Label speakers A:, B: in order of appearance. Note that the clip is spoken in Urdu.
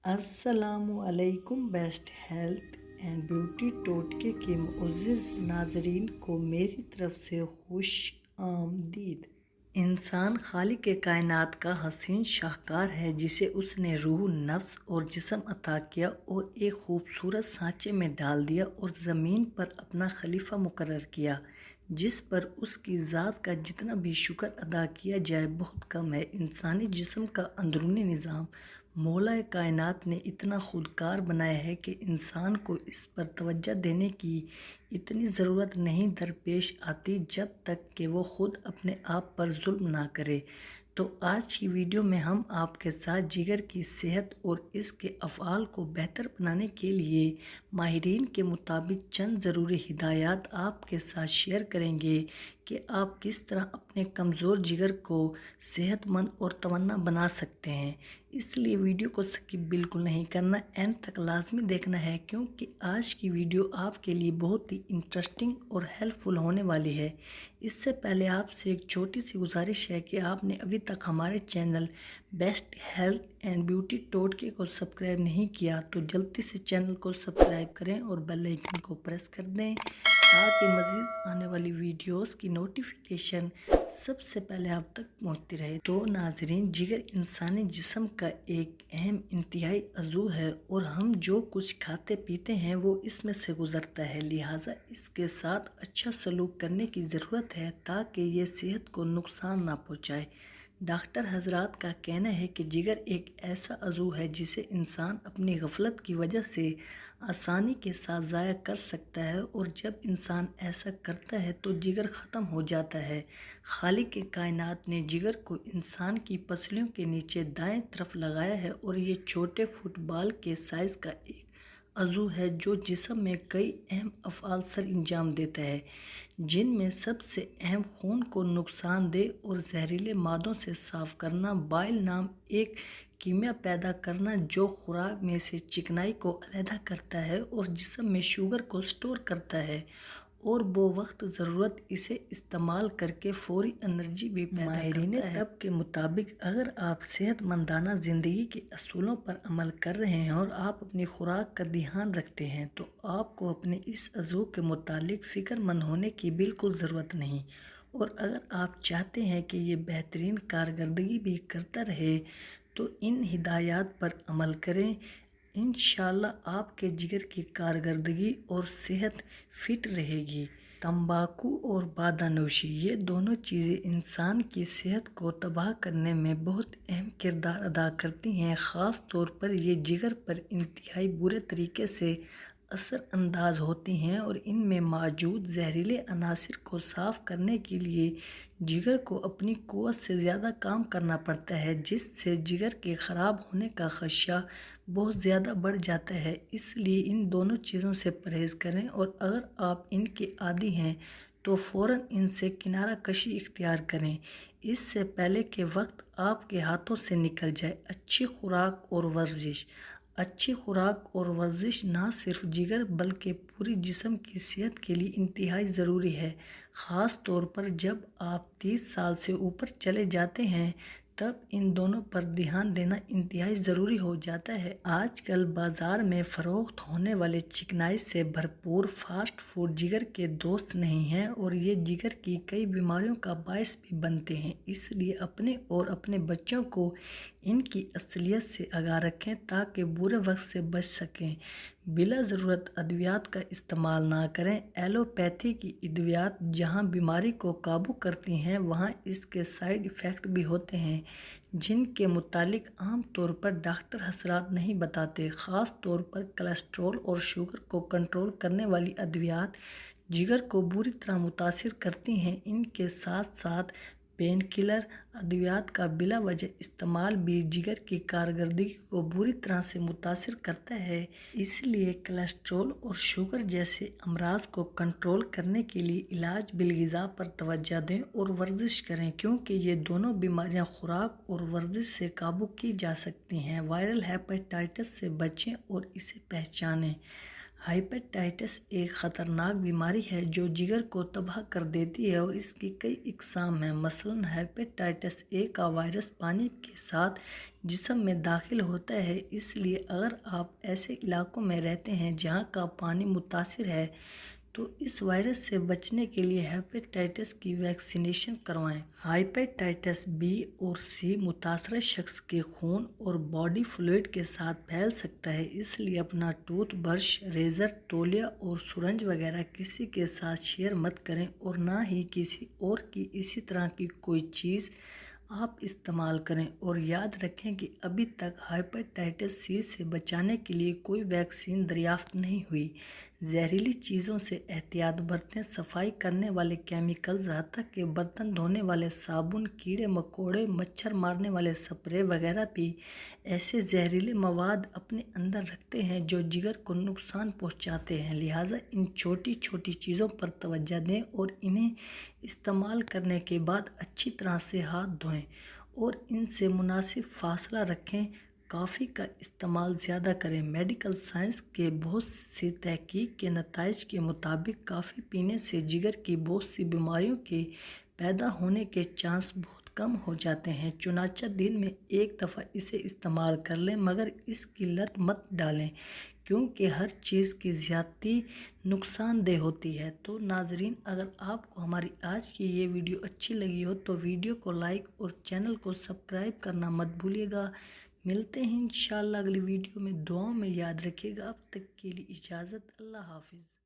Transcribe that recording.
A: السلام علیکم۔ بیسٹ ہیلتھ اینڈ بیوٹی ٹوٹکے کے معزز ناظرین کو میری طرف سے خوش آمدید۔ انسان خالق کائنات کا حسین شاہکار ہے جسے اس نے روح، نفس اور جسم عطا کیا اور ایک خوبصورت سانچے میں ڈال دیا اور زمین پر اپنا خلیفہ مقرر کیا، جس پر اس کی ذات کا جتنا بھی شکر ادا کیا جائے بہت کم ہے۔ انسانی جسم کا اندرونی نظام مولا کائنات نے اتنا خودکار بنایا ہے کہ انسان کو اس پر توجہ دینے کی اتنی ضرورت نہیں درپیش آتی جب تک کہ وہ خود اپنے آپ پر ظلم نہ کرے۔ تو آج کی ویڈیو میں ہم آپ کے ساتھ جگر کی صحت اور اس کے افعال کو بہتر بنانے کے لیے ماہرین کے مطابق چند ضروری ہدایات آپ کے ساتھ شیئر کریں گے کہ آپ کس طرح اپنے کمزور جگر کو صحت مند اور توانا بنا سکتے ہیں۔ اس لیے ویڈیو کو سکپ بالکل نہیں کرنا، اینڈ تک لازمی دیکھنا ہے کیونکہ آج کی ویڈیو آپ کے لیے بہت ہی انٹرسٹنگ اور ہیلپ فل ہونے والی ہے۔ اس سے پہلے آپ سے ایک چھوٹی سی گزارش ہے کہ آپ نے ابھی تک ہمارے channel best health and beauty ٹوٹکے کو سبسکرائب نہیں کیا تو جلدی سے چینل کو سبسکرائب کریں اور بیل آئیکن کو پریس کر دیں تاکہ مزید آنے والی ویڈیوز کی نوٹیفیکیشن سب سے پہلے آپ تک پہنچتی رہے۔ تو ناظرین، جگر انسانی جسم کا ایک اہم انتہائی عضو ہے اور ہم جو کچھ کھاتے پیتے ہیں وہ اس میں سے گزرتا ہے، لہٰذا اس کے ساتھ اچھا سلوک کرنے کی ضرورت ہے تاکہ یہ صحت کو نقصان نہ پہنچائے۔ ڈاکٹر حضرات کا کہنا ہے کہ جگر ایک ایسا عضو ہے جسے انسان اپنی غفلت کی وجہ سے آسانی کے ساتھ ضائع کر سکتا ہے، اور جب انسان ایسا کرتا ہے تو جگر ختم ہو جاتا ہے۔ خالق کائنات نے جگر کو انسان کی پسلیوں کے نیچے دائیں طرف لگایا ہے اور یہ چھوٹے فٹ بال کے سائز کا ایک عضو ہے جو جسم میں کئی اہم افعال سر انجام دیتا ہے، جن میں سب سے اہم خون کو نقصان دہ اور زہریلے مادوں سے صاف کرنا، بائل نام ایک کیمیا پیدا کرنا جو خوراک میں سے چکنائی کو علیحدہ کرتا ہے اور جسم میں شوگر کو سٹور کرتا ہے اور بوقت ضرورت اسے استعمال کر کے فوری انرجی بھی پیدا کرتا ہے۔ ماہرین طب کے مطابق اگر آپ صحت مندانہ زندگی کے اصولوں پر عمل کر رہے ہیں اور آپ اپنی خوراک کا دھیان رکھتے ہیں تو آپ کو اپنے اس عضو کے متعلق فکر مند ہونے کی بالکل ضرورت نہیں، اور اگر آپ چاہتے ہیں کہ یہ بہترین کارکردگی بھی کرتا رہے تو ان ہدایات پر عمل کریں۔ انشاءاللہ آپ کے جگر کی کارکردگی اور صحت فٹ رہے گی۔ تمباکو اور بادانوشی، یہ دونوں چیزیں انسان کی صحت کو تباہ کرنے میں بہت اہم کردار ادا کرتی ہیں، خاص طور پر یہ جگر پر انتہائی برے طریقے سے اثر انداز ہوتی ہیں اور ان میں موجود زہریلے عناصر کو صاف کرنے کے لیے جگر کو اپنی قوت سے زیادہ کام کرنا پڑتا ہے، جس سے جگر کے خراب ہونے کا خدشہ بہت زیادہ بڑھ جاتا ہے۔ اس لیے ان دونوں چیزوں سے پرہیز کریں، اور اگر آپ ان کے عادی ہیں تو فوراً ان سے کنارہ کشی اختیار کریں، اس سے پہلے کہ وقت آپ کے ہاتھوں سے نکل جائے۔ اچھی خوراک اور ورزش۔ اچھی خوراک اور ورزش نہ صرف جگر بلکہ پوری جسم کی صحت کے لیے انتہائی ضروری ہے، خاص طور پر جب آپ 30 سال سے اوپر چلے جاتے ہیں، تب ان دونوں پر دھیان دینا انتہائی ضروری ہو جاتا ہے۔ آج کل بازار میں فروخت ہونے والے چکنائی سے بھرپور فاسٹ فوڈ جگر کے دوست نہیں ہیں اور یہ جگر کی کئی بیماریوں کا باعث بھی بنتے ہیں، اس لیے اپنے اور اپنے بچوں کو ان کی اصلیت سے آگاہ رکھیں تاکہ برے وقت سے بچ سکیں۔ بلا ضرورت ادویات کا استعمال نہ کریں۔ ایلوپیتھی کی ادویات جہاں بیماری کو قابو کرتی ہیں وہاں اس کے سائیڈ ایفیکٹ بھی ہوتے ہیں جن کے متعلق عام طور پر ڈاکٹر حضرات نہیں بتاتے، خاص طور پر کولیسٹرول اور شوگر کو کنٹرول کرنے والی ادویات جگر کو بری طرح متاثر کرتی ہیں۔ ان کے ساتھ ساتھ پین کلر ادویات کا بلا وجہ استعمال بھی جگر کی کارکردگی کو بری طرح سے متاثر کرتا ہے، اس لیے کولیسٹرول اور شوگر جیسے امراض کو کنٹرول کرنے کے لیے علاج بالغذا پر توجہ دیں اور ورزش کریں کیونکہ یہ دونوں بیماریاں خوراک اور ورزش سے قابو کی جا سکتی ہیں۔ وائرل ہیپاٹائٹس سے بچیں اور اسے پہچانیں۔ ہیپیٹائٹس ایک خطرناک بیماری ہے جو جگر کو تباہ کر دیتی ہے اور اس کی کئی اقسام ہیں۔ مثلاً ہیپیٹائٹس اے کا وائرس پانی کے ساتھ جسم میں داخل ہوتا ہے، اس لیے اگر آپ ایسے علاقوں میں رہتے ہیں جہاں کا پانی متاثر ہے تو اس وائرس سے بچنے کے لیے ہیپیٹائٹس کی ویکسینیشن کروائیں۔ ہیپیٹائٹس بی اور سی متاثرہ شخص کے خون اور باڈی فلوئڈ کے ساتھ پھیل سکتا ہے، اس لیے اپنا ٹوتھ برش، ریزر، تولیہ اور سرنج وغیرہ کسی کے ساتھ شیئر مت کریں اور نہ ہی کسی اور کی اسی طرح کی کوئی چیز آپ استعمال کریں، اور یاد رکھیں کہ ابھی تک ہیپیٹائٹس سی سے بچانے کے لیے کوئی ویکسین دریافت نہیں ہوئی۔ زہریلی چیزوں سے احتیاط برتیں، صفائی کرنے والے کیمیکلز، حتیٰ کہ برتن دھونے والے صابن، کیڑے مکوڑے، مچھر مارنے والے سپرے وغیرہ بھی ایسے زہریلے مواد اپنے اندر رکھتے ہیں جو جگر کو نقصان پہنچاتے ہیں، لہٰذا ان چھوٹی چھوٹی چیزوں پر توجہ دیں اور انہیں استعمال کرنے کے بعد اچھی طرح سے ہاتھ دھوئیں اور ان سے مناسب فاصلہ رکھیں۔ کافی کا استعمال زیادہ کریں۔ میڈیکل سائنس کے بہت سی تحقیق کے نتائج کے مطابق کافی پینے سے جگر کی بہت سی بیماریوں کے پیدا ہونے کے چانس بہت کم ہو جاتے ہیں، چنانچہ دن میں ایک دفعہ اسے استعمال کر لیں، مگر اس کی لت مت ڈالیں کیونکہ ہر چیز کی زیادتی نقصان دہ ہوتی ہے۔ تو ناظرین، اگر آپ کو ہماری آج کی یہ ویڈیو اچھی لگی ہو تو ویڈیو کو لائک اور چینل کو سبسکرائب کرنا مت بھولیے گا۔ ملتے ہیں انشاءاللہ اگلی ویڈیو میں، دعاؤں میں یاد رکھیے گا۔ اب تک کے لیے اجازت، اللہ حافظ۔